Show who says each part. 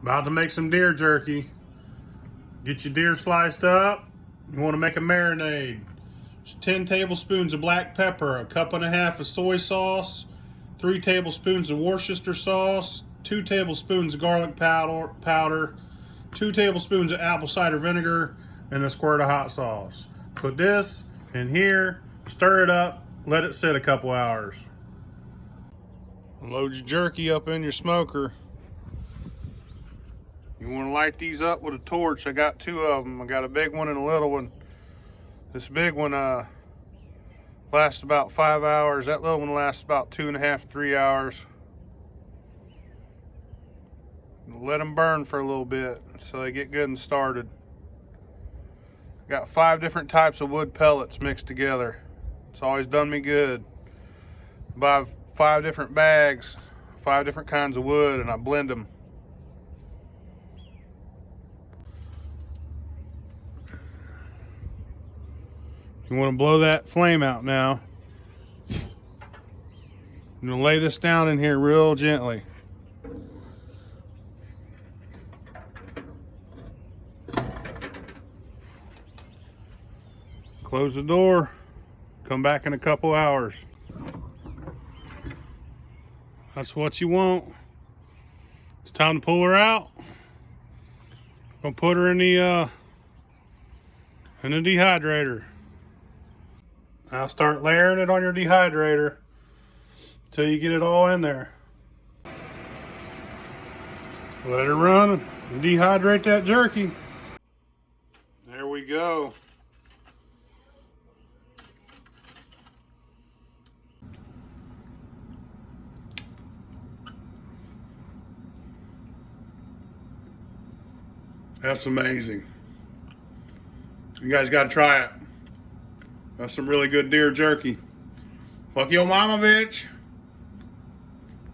Speaker 1: About to make some deer jerky. Get your deer sliced up. You want to make a marinade. Just 10 tablespoons of black pepper, a cup and a half of soy sauce, 3 tablespoons of Worcester sauce, 2 tablespoons of garlic powder, 2 tablespoons of apple cider vinegar, and a squirt of hot sauce. Put this in here, stir it up, let it sit a couple hours. Load your jerky up in your smoker. You want to light these up with a torch. I got 2 of them. I got a big one and a little one. This big one lasts about 5 hours. That little one lasts about 2.5 to 3 hours. Let them burn for a little bit so they get good and started. Got 5 different types of wood pellets mixed together. It's always done me good. Buy 5 different bags, 5 different kinds of wood, and I blend them. You want to blow that flame out now. I'm going to lay this down in here real gently. Close the door. Come back in a couple hours. That's what you want. It's time to pull her out. I'm gonna put her in the dehydrator. Now start layering it on your dehydrator until you get it all in there. Let her run and dehydrate that jerky. There we go. That's amazing. You guys got to try it. That's some really good deer jerky. Fuck your mama, bitch.